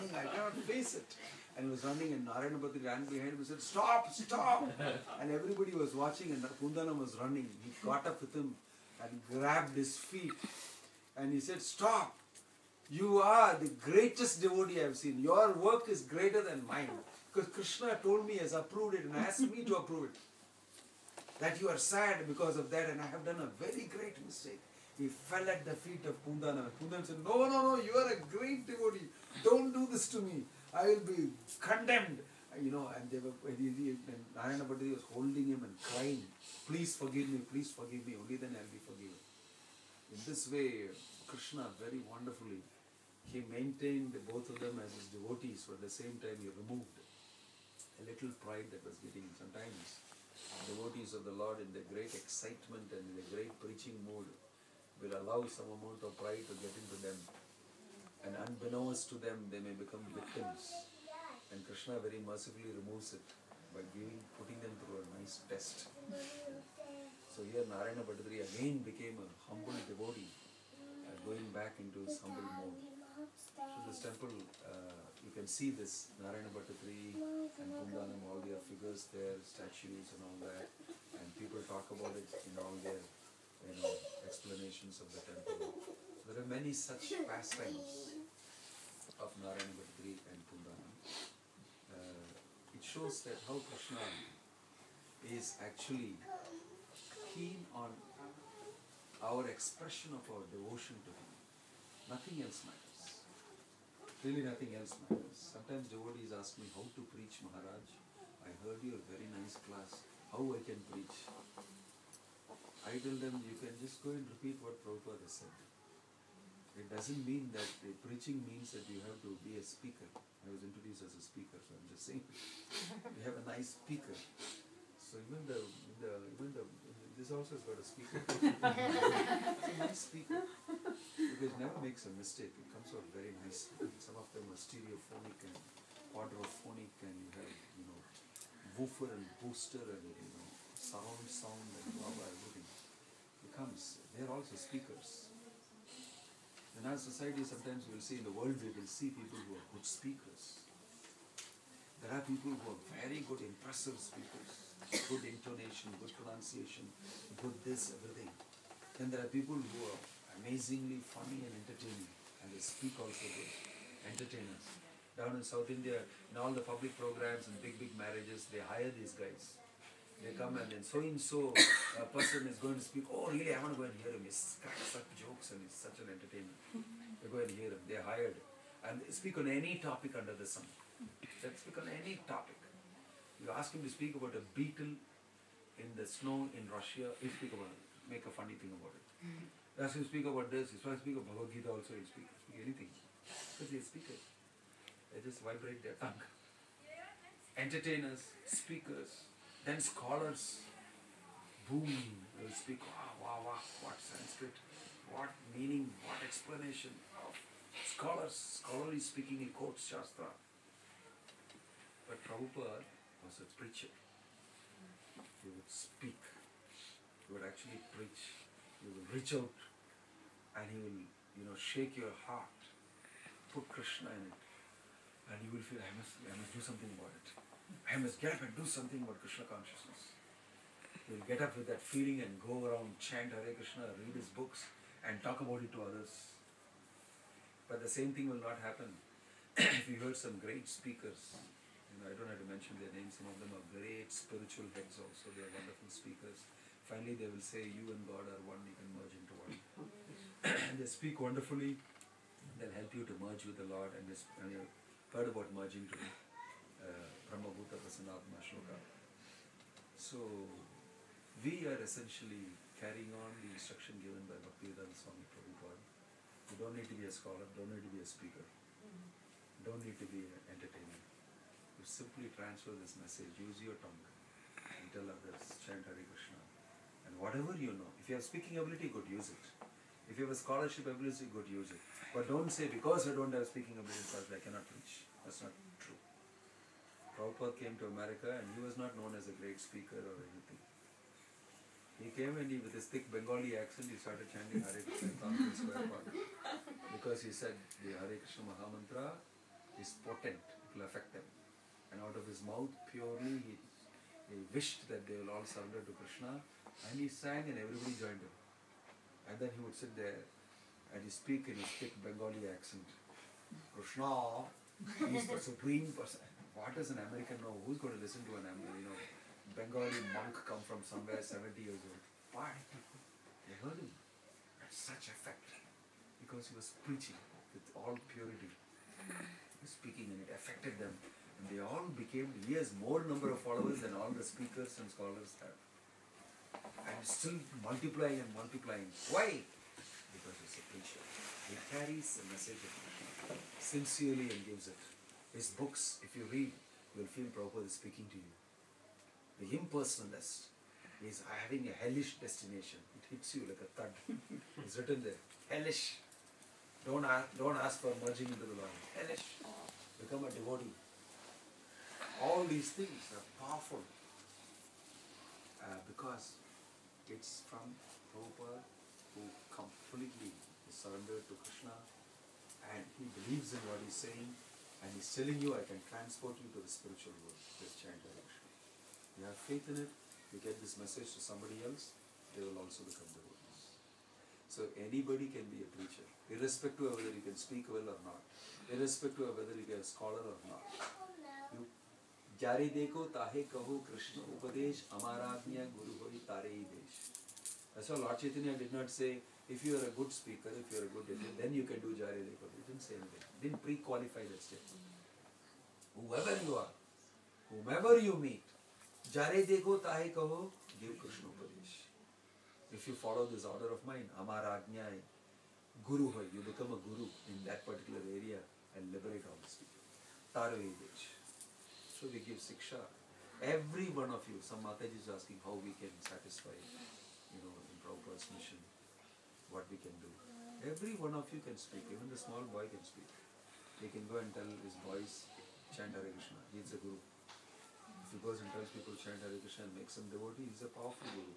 running, I cannot face it. And he was running, and Narayana Bhattri ran behind him and said, stop, stop. And everybody was watching, and Pundanam was running. He caught up with him and grabbed his feet. And he said, stop. You are the greatest devotee I have seen. Your work is greater than mine. Because Krishna told me, has approved it and asked me to approve it. That you are sad because of that, and I have done a very great mistake. He fell at the feet of Pundanam. Pundanam said, no, no, no, you are a great devotee. Don't do this to me. I will be condemned. You know, and and Narayana Bhattri was holding him and crying, please forgive me, only then I will be forgiven. In this way, Krishna very wonderfully, he maintained both of them as his devotees, but at the same time he removed a little pride that was getting sometimes. Devotees of the Lord in the great excitement and in the great preaching mood will allow some amount of pride to get into them, and unbeknownst to them they may become victims, and Krishna very mercifully removes it by putting them through a nice test. So here Narayana Bhattri again became a humble devotee, going back into his humble mode. So this temple, you can see this Narayana Bhattri and Pundanam, all their figures there, statues and all that, and people talk about it in all their explanations of the temple. So there are many such pastimes of Narayana Bhattri and Pundanam. It shows that how Krishna is actually keen on our expression of our devotion to him. Nothing else matters. Really nothing else matters. Sometimes devotees ask me, how to preach, Maharaj? I heard your very nice class. How I can preach? I tell them, you can just go and repeat what Prabhupada has said. It doesn't mean that preaching means that you have to be a speaker. I was introduced as a speaker, so I'm just saying, we have a nice speaker. So even this also has got a speaker. It's a nice speaker. Because it never makes a mistake. It comes out very nicely. Some of them are stereophonic and quadrophonic, and you have, woofer and booster and, surround sound and blah blah, everything. It comes. They are also speakers. In our society, sometimes we will see, in the world we will see people who are good speakers. There are people who are very good, impressive speakers, good intonation, good pronunciation, good this, everything. Then there are people who are amazingly funny and entertaining, and they speak also good, entertainers. Down in South India, in all the public programs and big marriages, they hire these guys. They come and then so-and-so person is going to speak, oh really, I want to go and hear him, he cracks such jokes and he's such an entertainer. They go and hear him, they're hired. And they speak on any topic under the sun. They speak on any topic. You ask him to speak about a beetle in the snow in Russia, he'll speak about it, make a funny thing about it. You ask him to speak about this, he's going to speak of Bhagavad Gita also, he'll speak anything. Because he's a speaker. They just vibrate their tongue. Entertainers, speakers, then scholars, boom, they will speak, wow, what Sanskrit, what meaning, what explanation of scholars, scholarly speaking, he quotes Shastra. But Prabhupada was a preacher. He would speak, he would actually preach, he would reach out, and he will, shake your heart, put Krishna in it, and you will feel, I must do something about it. I must get up and do something about Krishna consciousness. He will get up with that feeling and go around, chant Hare Krishna, read his books, and talk about it to others. But the same thing will not happen if you heard some great speakers. I don't have to mention their names. Some of them are great spiritual heads also. They are wonderful speakers. Finally, they will say, you and God are one, you can merge into one. And they speak wonderfully. They'll help you to merge with the Lord. And you've heard about merging to Brahma Bhuta Prasanatma Shloka. So, we are essentially carrying on the instruction given by Bhaktivedanta Swami Prabhupada. You don't need to be a scholar, don't need to be a speaker, don't need to be an entertainer. You simply transfer this message, use your tongue, and tell others, chant Hare Krishna. And whatever you know, if you have speaking ability, good, use it. If you have a scholarship ability, good, use it. But don't say, because I don't have speaking ability, I cannot preach. That's not true. Prabhupada came to America and he was not known as a great speaker or anything. He came and with his thick Bengali accent, he started chanting Hare Krishna in Conference Square Park. Because he said the Hare Krishna Mahamantra is potent, it will affect them. And out of his mouth purely he wished that they will all surrender to Krishna, and he sang and everybody joined him. And then he would sit there and he speak in his thick Bengali accent. Krishna is the supreme person. What does an American know? Who's going to listen to an Bengali monk come from somewhere 70 years old? Why? They heard him. Had such effect because he was preaching with all purity. He was speaking and it affected them. And they all became, he has more number of followers than all the speakers and scholars have. And still multiplying and multiplying. Why? Because he's a preacher. He carries a message of Krishna sincerely and gives it. His books, if you read, you will feel Prabhupada is speaking to you. The impersonalist is having a hellish destination. It hits you like a thud. It's written there. Hellish. Don't ask for merging into the Lord. Hellish. Become a devotee. All these things are powerful because it's from Prabhupada who completely is surrendered to Krishna and he believes in what he's saying and he's telling you, I can transport you to the spiritual world. Just chant Hare Krishna. You have faith in it, you get this message to somebody else, they will also become devotees. So anybody can be a preacher, irrespective of whether you can speak well or not, irrespective of whether you are a scholar or not. You Jare deko tahe kaho Krishna upadesh amaragnya guru hoi tare desh. That's why Lord Chaitanya did not say, if you are a good speaker, if you are a good devotee, then you can do Jare deko. He didn't say anything. Didn't pre-qualify that statement. Whoever you are, whomever you meet, Jare deko tahe kaho, give Krishna upadesh. If you follow this order of mine, amaragnya guru hoi, you become a guru in that particular area and liberate all these people. Tare desh. So we give Siksha. Every one of you, some Mataji is asking how we can satisfy, in Prabhupada's mission, what we can do. Every one of you can speak, even the small boy can speak. He can go and tell his boys, chant Hare Krishna. He is a guru. If he goes and tells people chant Hare Krishna and makes them devotee, he is a powerful guru.